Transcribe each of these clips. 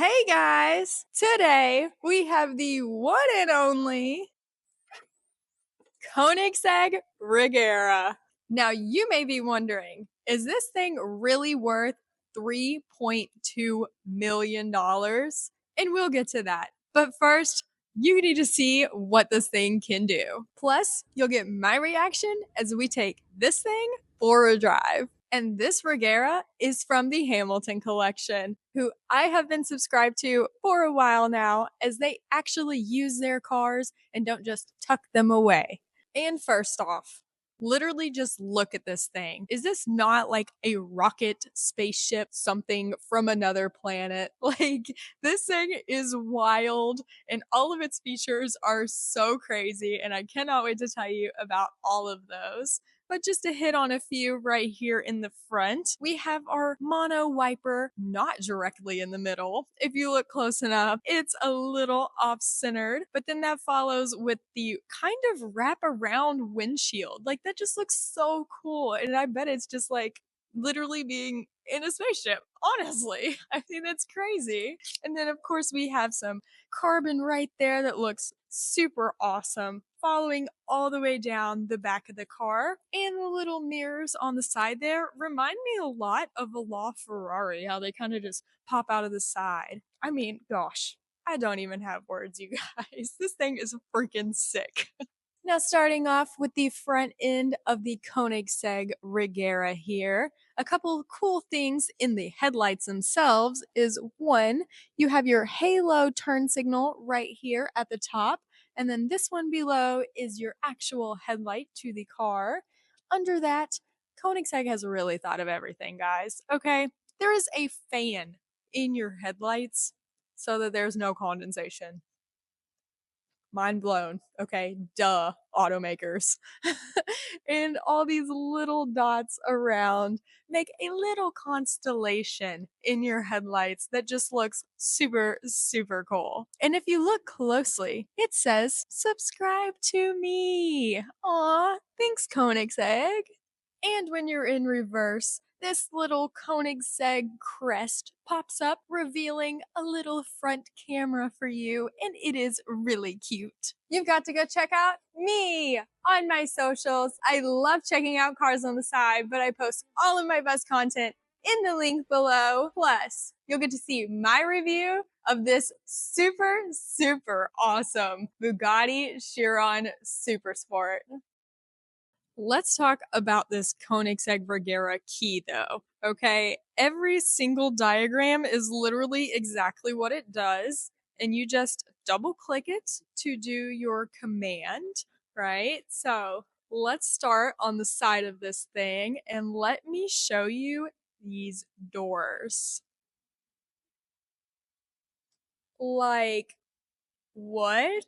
Hey guys, today we have the one and only Koenigsegg Regera. Now you may be wondering, is this thing really worth $3.2 million? And we'll get to that. But first, you need to see what this thing can do. Plus, you'll get my reaction as we take this thing for a drive. And this Regera is from the Hamilton collection, who I have been subscribed to for a while now, as they actually use their cars and don't just tuck them away. And first off, literally just look at this thing. Is this not like a rocket spaceship, something from another planet? Like, this thing is wild and all of its features are so crazy, and I cannot wait to tell you about all of those. But just to hit on a few right here in the front, we have our mono wiper not directly in the middle. If you look close enough, it's a little off-centered, but then that follows with the kind of wrap-around windshield. Like, that just looks so cool, and I bet it's just like literally being in a spaceship, honestly. I mean, it's crazy. And then, of course, we have some carbon right there that looks super awesome, following all the way down the back of the car. And the little mirrors on the side there remind me a lot of a LaFerrari, how they kind of just pop out of the side. I mean, gosh, I don't even have words, you guys. This thing is freaking sick. Now, starting off with the front end of the Koenigsegg Regera here, a couple cool things in the headlights themselves is one, you have your halo turn signal right here at the top, and then this one below is your actual headlight to the car. Under that, Koenigsegg has really thought of everything, guys. Okay, there is a fan in your headlights so that there's no condensation. Mind blown. Okay, duh, automakers. And all these little dots around make a little constellation in your headlights that just looks super, super cool. And if you look closely, it says, subscribe to me. Aw, thanks, Koenigsegg. And when you're in reverse, this little Koenigsegg crest pops up, revealing a little front camera for you, and it is really cute. You've got to go check out me on my socials. I love checking out cars on the side, but I post all of my best content in the link below. Plus, you'll get to see my review of this super, super awesome Bugatti Chiron Super Sport. Let's talk about this Koenigsegg Regera key though, okay? Every single diagram is literally exactly what it does, and you just double click it to do your command, right? So let's start on the side of this thing and let me show you these doors. Like, what?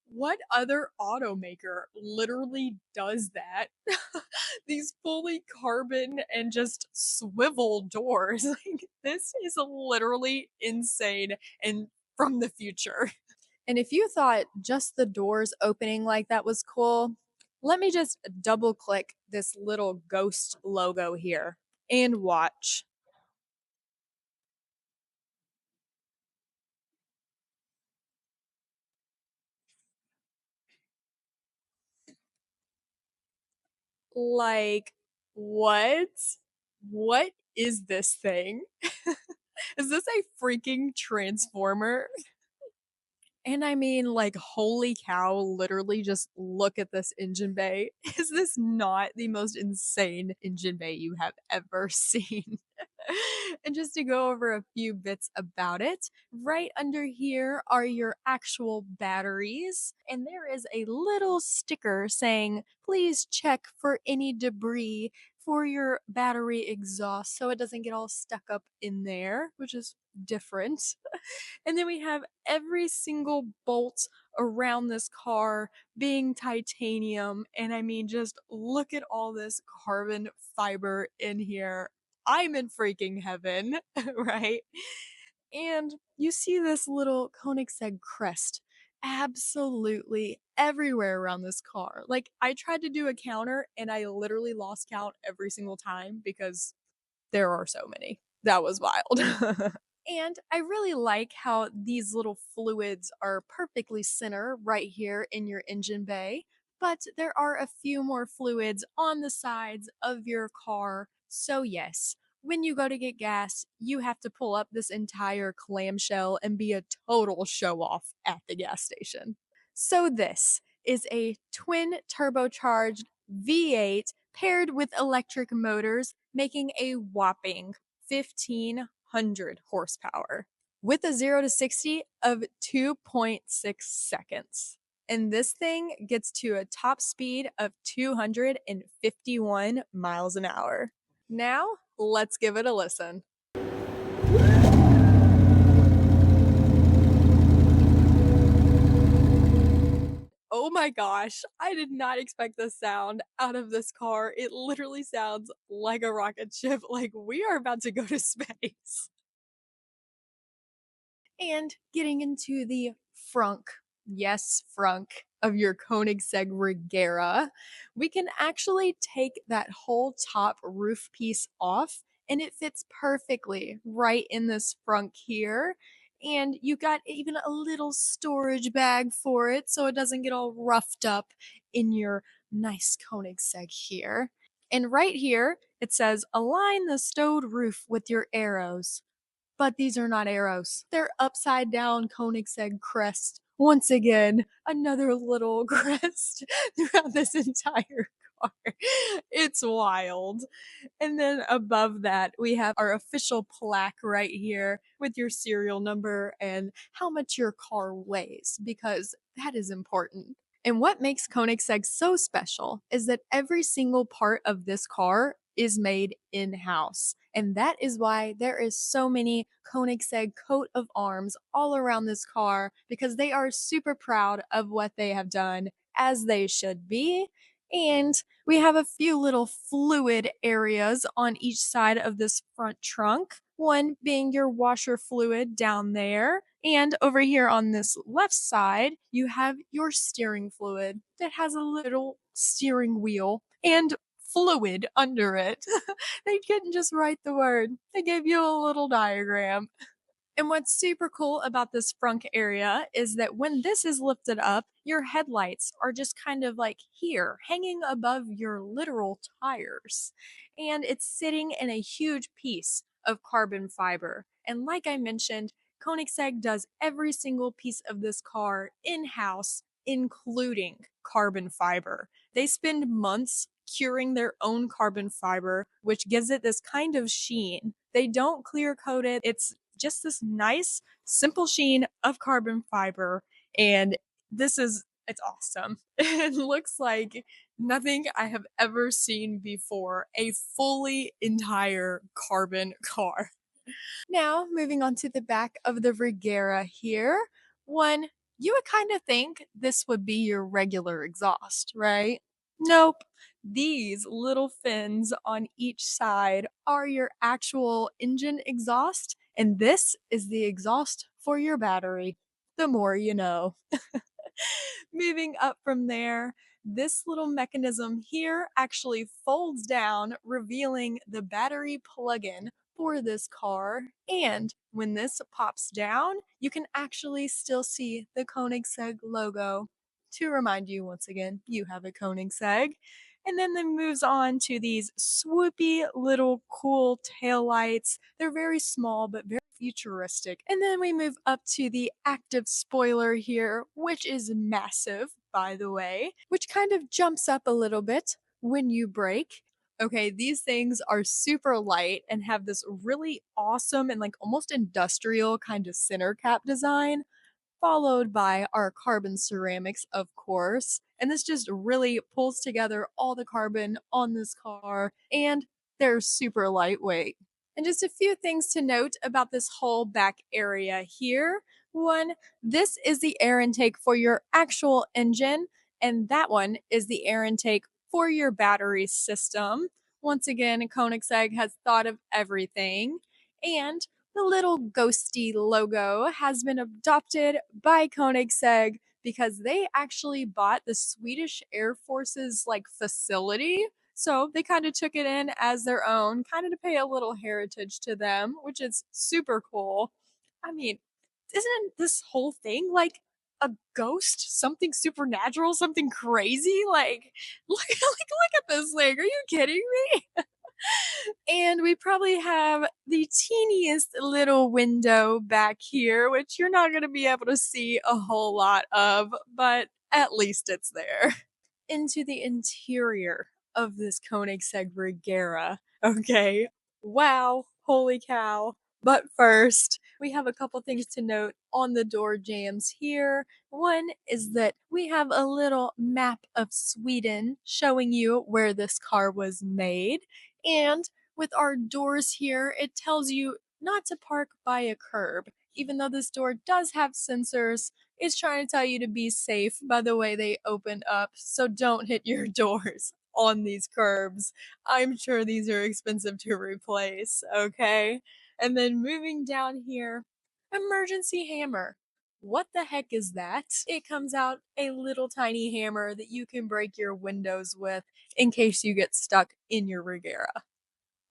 What other automaker literally does that? These fully carbon and just swivel doors. Like, this is literally insane and from the future. And if you thought just the doors opening like that was cool, let me just double click this little ghost logo here and watch. Like, what? What is this thing? Is this a freaking transformer? And I mean, like, holy cow, literally just look at this engine bay. Is this not the most insane engine bay you have ever seen? And just to go over a few bits about it, right under here are your actual batteries. And there is a little sticker saying, please check for any debris for your battery exhaust so it doesn't get all stuck up in there, which is different. And then we have every single bolt around this car being titanium. And I mean, just look at all this carbon fiber in here. I'm in freaking heaven, right? And you see this little Koenigsegg crest absolutely everywhere around this car. Like, I tried to do a counter and I literally lost count every single time because there are so many. That was wild. And I really like how these little fluids are perfectly center right here in your engine bay, but there are a few more fluids on the sides of your car. So yes, when you go to get gas, you have to pull up this entire clamshell and be a total show off at the gas station. So this is a twin turbocharged V8 paired with electric motors, making a whopping 1,500 horsepower with a 0 to 60 of 2.6 seconds. And this thing gets to a top speed of 251 miles an hour. Now, let's give it a listen. Oh my gosh, I did not expect the sound out of this car. It literally sounds like a rocket ship, like we are about to go to space. And getting into the frunk, yes, frunk of your Koenigsegg Regera, we can actually take that whole top roof piece off and it fits perfectly right in this frunk here. And you got even a little storage bag for it so it doesn't get all roughed up in your nice Koenigsegg here. And right here, it says align the stowed roof with your arrows. But these are not arrows. They're upside down Koenigsegg crest. Once again, another little crest throughout this entire car. It's wild. And then above that, we have our official plaque right here with your serial number and how much your car weighs, because that is important. And what makes Koenigsegg so special is that every single part of this car is made in-house. And that is why there is so many Koenigsegg coat of arms all around this car, because they are super proud of what they have done, as they should be. And we have a few little fluid areas on each side of this front trunk, one being your washer fluid down there. And over here on this left side, you have your steering fluid that has a little steering wheel and fluid under it. They couldn't just write the word, they gave you a little diagram. And what's super cool about this frunk area is that when this is lifted up, your headlights are just kind of like here, hanging above your literal tires. And it's sitting in a huge piece of carbon fiber. And like I mentioned, Koenigsegg does every single piece of this car in-house, including carbon fiber. They spend months curing their own carbon fiber, which gives it this kind of sheen. They don't clear coat it. It's just this nice, simple sheen of carbon fiber. And it's awesome. It looks like nothing I have ever seen before. A fully entire carbon car. Now, moving on to the back of the Regera here. One, you would kind of think this would be your regular exhaust, right? Nope. These little fins on each side are your actual engine exhaust, and this is the exhaust for your battery. The more you know. Moving up from there, this little mechanism here actually folds down, revealing the battery plug-in for this car. And when this pops down, you can actually still see the Koenigsegg logo to remind you once again, you have a Koenigsegg. And then it moves on to these swoopy little cool taillights. They're very small, but very futuristic. And then we move up to the active spoiler here, which is massive, by the way, which kind of jumps up a little bit when you brake. Okay, these things are super light and have this really awesome and like almost industrial kind of center cap design, followed by our carbon ceramics, of course. And this just really pulls together all the carbon on this car, and they're super lightweight. And just a few things to note about this whole back area here. One, this is the air intake for your actual engine, and that one is the air intake for your battery system. Once again, Koenigsegg has thought of everything. And the little ghosty logo has been adopted by Koenigsegg because they actually bought the Swedish Air Force's like facility So they kind of took it in as their own, kind of to pay a little heritage to them, which is super cool. I mean, isn't this whole thing like a ghost, something supernatural, something crazy? Like, look at this thing. Are you kidding me? And we probably have the teeniest little window back here, which you're not going to be able to see a whole lot of, but at least it's there. Into the interior of this Koenigsegg Regera. Okay. Wow. Holy cow. But first, we have a couple things to note on the door jambs here. One is that we have a little map of Sweden showing you where this car was made. And with our doors here, it tells you not to park by a curb. Even though this door does have sensors, it's trying to tell you to be safe by the way they open up, so don't hit your doors on these curbs. I'm sure these are expensive to replace, okay? And then moving down here, emergency hammer. What the heck is that? It comes out a little tiny hammer that you can break your windows with in case you get stuck in your Regera.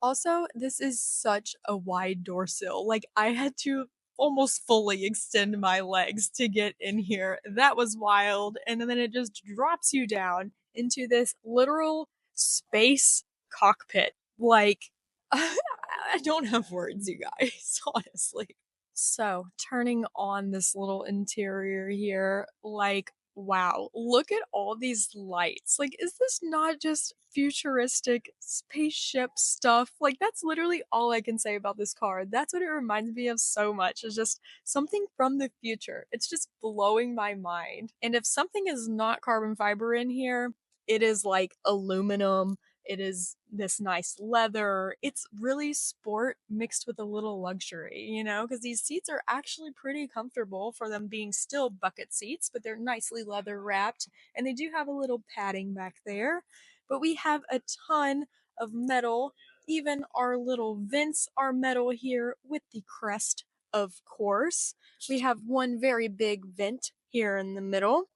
Also, this is such a wide door sill. Like, I had to almost fully extend my legs to get in here. That was wild. And then it just drops you down into this literal space cockpit. Like, I don't have words, you guys, honestly. So, turning on this little interior here, like, wow, look at all these lights. Like, is this not just futuristic spaceship stuff? Like, that's literally all I can say about this car. That's what it reminds me of so much, is just something from the future. It's just blowing my mind. And if something is not carbon fiber in here, it is like aluminum, it is this nice leather. It's really sport mixed with a little luxury, you know, because these seats are actually pretty comfortable for them being still bucket seats, but they're nicely leather wrapped and they do have a little padding back there. But we have a ton of metal. Even our little vents are metal here with the crest, of course. We have one very big vent here in the middle,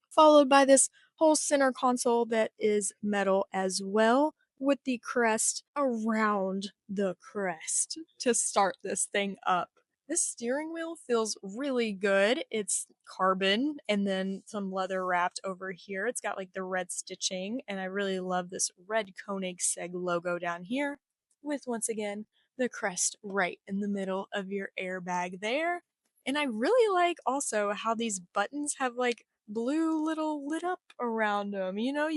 followed by this whole center console that is metal as well, with the crest around the crest to start this thing up. This steering wheel feels really good. It's carbon and then some leather wrapped over here. It's got like the red stitching, and I really love this red Koenigsegg logo down here with, once again, the crest right in the middle of your airbag there. And I really like also how these buttons have like blue little lit up around them. You know,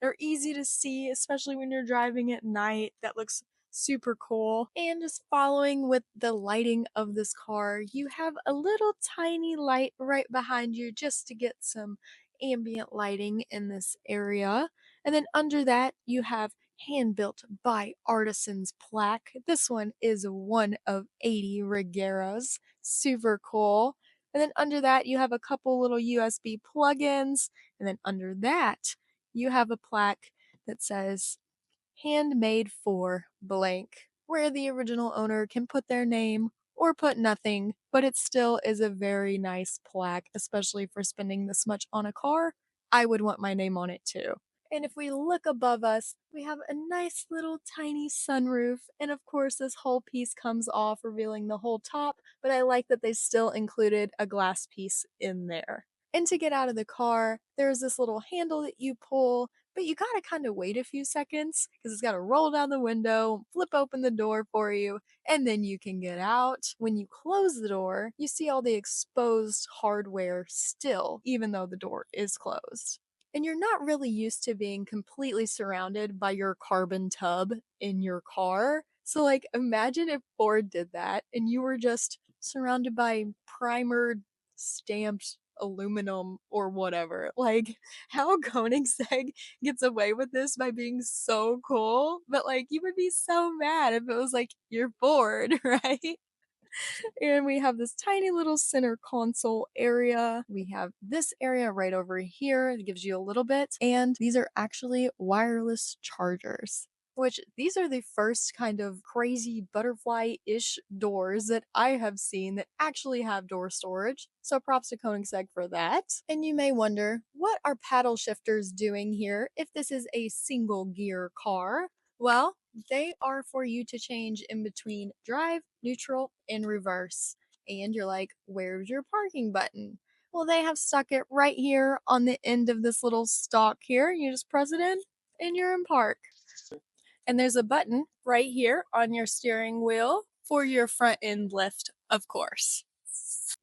they're easy to see, especially when you're driving at night. That looks super cool. And just following with the lighting of this car, you have a little tiny light right behind you just to get some ambient lighting in this area. And then under that, you have hand built by artisans plaque. This one is one of 80 Regeras. Super cool. And then under that, you have a couple little USB plugins. And then under that, you have a plaque that says handmade for blank, where the original owner can put their name or put nothing, but it still is a very nice plaque, especially for spending this much on a car. I would want my name on it too. And if we look above us, we have a nice little tiny sunroof. And of course, this whole piece comes off, revealing the whole top, but I like that they still included a glass piece in there. And to get out of the car, there's this little handle that you pull, but you gotta kind of wait a few seconds because it's gotta roll down the window, flip open the door for you, and then you can get out. When you close the door, you see all the exposed hardware still, even though the door is closed. And you're not really used to being completely surrounded by your carbon tub in your car. So, like, imagine if Ford did that and you were just surrounded by primered, stamped aluminum or whatever. Like, how Koenigsegg gets away with this by being so cool, but like, you would be so mad if it was like you're Ford, right? And we have this tiny little center console area. We have this area right over here that gives you a little bit, and these are actually wireless chargers. which these are the first kind of crazy butterfly-ish doors that I have seen that actually have door storage. So props to Koenigsegg for that. And you may wonder, what are paddle shifters doing here if this is a single gear car? Well, they are for you to change in between drive, neutral, and reverse. And you're like, where's your parking button? Well, they have stuck it right here on the end of this little stalk here. You just press it in and you're in park. And there's a button right here on your steering wheel for your front end lift, of course.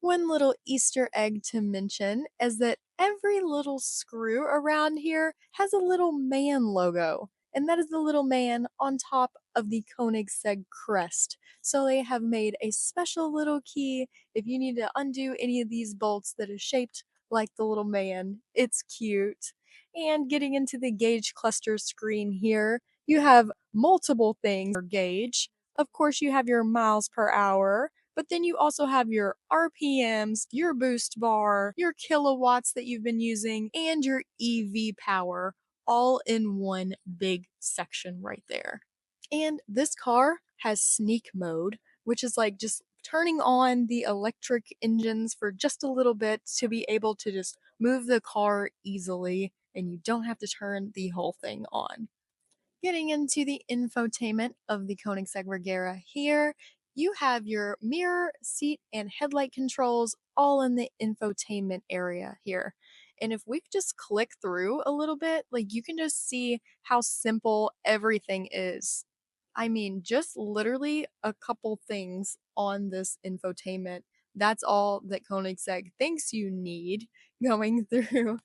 One little Easter egg to mention is that every little screw around here has a little man logo, and that is the little man on top of the Koenigsegg crest. So they have made a special little key if you need to undo any of these bolts that is shaped like the little man. It's cute. And getting into the gauge cluster screen here, you have multiple things for gauge. Of course, you have your miles per hour, but then you also have your RPMs, your boost bar, your kilowatts that you've been using, and your EV power all in one big section right there. And this car has sneak mode, which is like just turning on the electric engines for just a little bit to be able to just move the car easily, and you don't have to turn the whole thing on. Getting into the infotainment of the Koenigsegg Regera here, you have your mirror, seat, and headlight controls all in the infotainment area here. And if we just click through a little bit, like you can just see how simple everything is. I mean, just literally a couple things on this infotainment. That's all that Koenigsegg thinks you need going through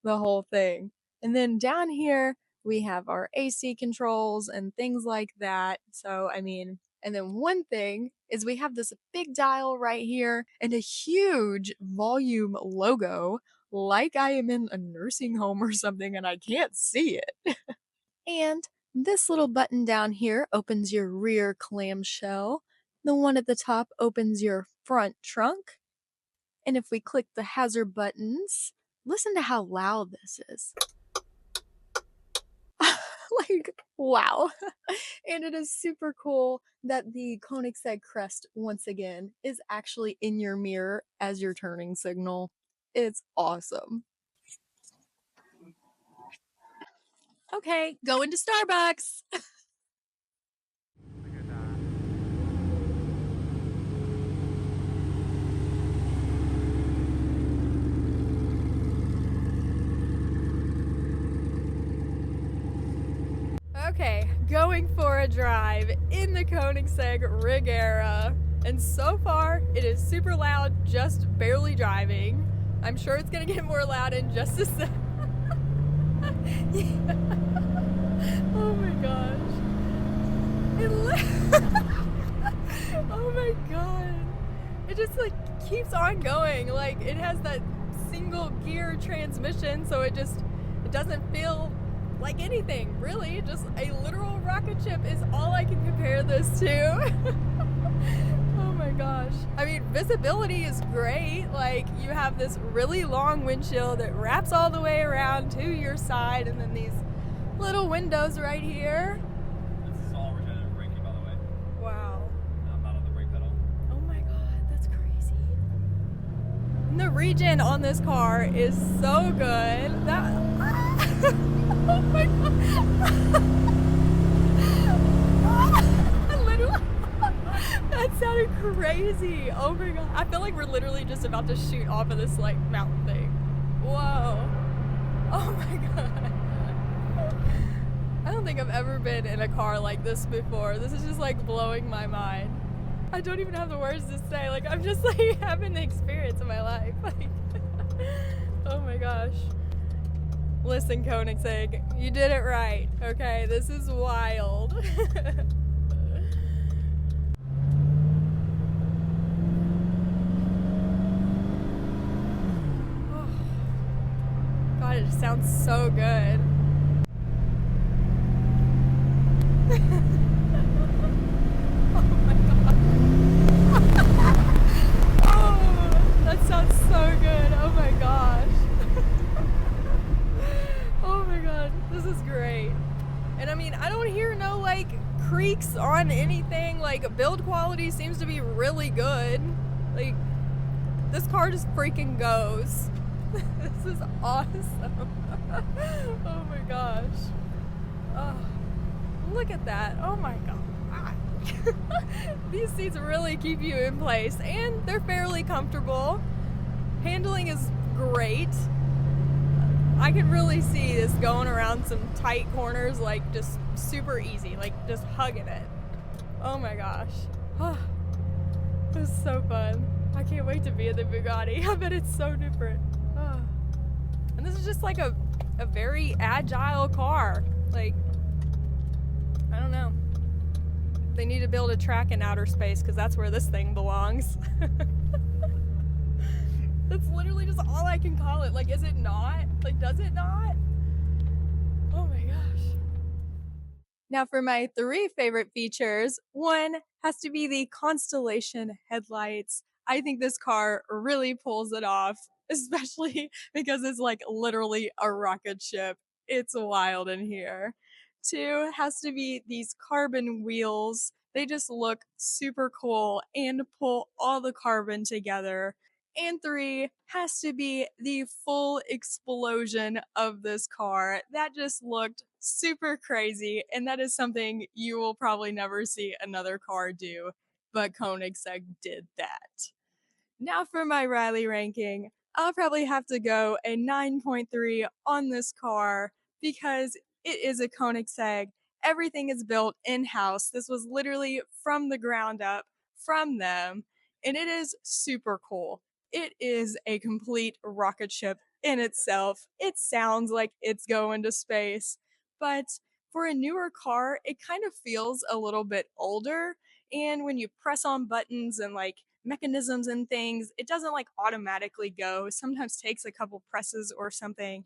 the whole thing. And then down here, we have our AC controls and things like that. So, I mean, and then one thing is we have this big dial right here and a huge volume logo, like I am in a nursing home or something and I can't see it. And this little button down here opens your rear clamshell. The one at the top opens your front trunk. And if we click the hazard buttons, listen to how loud this is. Like, wow. And it is super cool that the Koenigsegg crest, once again, is actually in your mirror as your turning signal. It's awesome. Okay, going to Starbucks. Okay, going for a drive in the Koenigsegg Regera. And so far, it is super loud, just barely driving. I'm sure it's gonna get more loud in just a sec. Yeah. Oh my gosh. Oh my god. It just like keeps on going. Like it has that single gear transmission, so it doesn't feel like anything, really. Just a literal rocket ship is all I can compare this to. Oh my gosh. I mean, visibility is great. Like, you have this really long windshield that wraps all the way around to your side, and then these little windows right here. This is all regenerative braking, by the way. Wow. I'm not on the brake pedal. Oh my god, that's crazy. And the regen on this car is so good. Oh my god. That sounded crazy. Oh my god. I feel like we're literally just about to shoot off of this like mountain thing. Whoa. Oh my god. I don't think I've ever been in a car like this before. This is just like blowing my mind. I don't even have the words to say. Like, I'm just like having the experience of my life. Like, oh my gosh. Listen, Koenigsegg, you did it right, okay? This is wild. God, it just sounds so good. Oh my god. Oh, that sounds so good. Oh my gosh. Oh my god, this is great. And I mean, I don't hear like creaks on anything. Like build quality seems to be really good. Like this car just freaking goes. This is awesome. Oh my gosh. Oh, look at that. Oh my god. These seats really keep you in place and they're fairly comfortable. Handling is great. I could really see this going around some tight corners like just super easy, like just hugging it. Oh my gosh. Oh, this is so fun. I can't wait to be in the Bugatti. I bet it's so different. Oh. And this is just like a very agile car. Like, I don't know. They need to build a track in outer space because that's where this thing belongs. That's literally just all I can call it. Like, is it not? Like, does it not? Oh my gosh. Now for my 3 favorite features, one has to be the Constellation headlights. I think this car really pulls it off, especially because it's like literally a rocket ship. It's wild in here. 2 has to be these carbon wheels. They just look super cool and pull all the carbon together. And 3 has to be the full explosion of this car. That just looked super crazy, and that is something you will probably never see another car do, but Koenigsegg did that. Now for my Riley ranking, I'll probably have to go a 9.3 on this car because it is a Koenigsegg. Everything is built in-house. This was literally from the ground up from them, and it is super cool. It is a complete rocket ship in itself. It sounds like it's going to space, but for a newer car, it kind of feels a little bit older. And when you press on buttons and like mechanisms and things, it doesn't like automatically go. Sometimes takes a couple presses or something.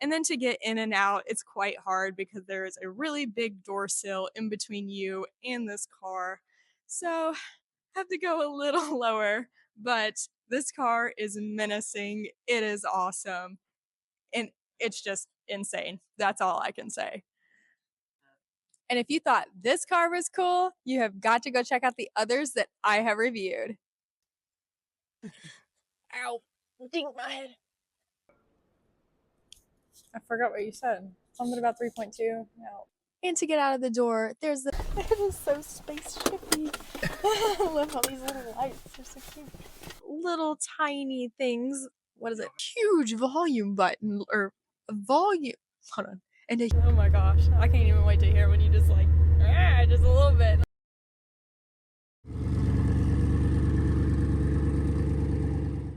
And then to get in and out, it's quite hard because there is a really big door sill in between you and this car. So have to go a little lower, but this car is menacing. It is awesome. And it's just insane. That's all I can say. And if you thought this car was cool, you have got to go check out the others that I have reviewed. Ow, ding my head. I forgot what you said. Something about 3.2. No. And to get out of the door, there's the. It is so spaceshipy. I love all these little lights. They're so cute. Little tiny things. What is it? Huge volume button or volume. Hold on. And oh my gosh, I can't even wait to hear when you just like just a little bit.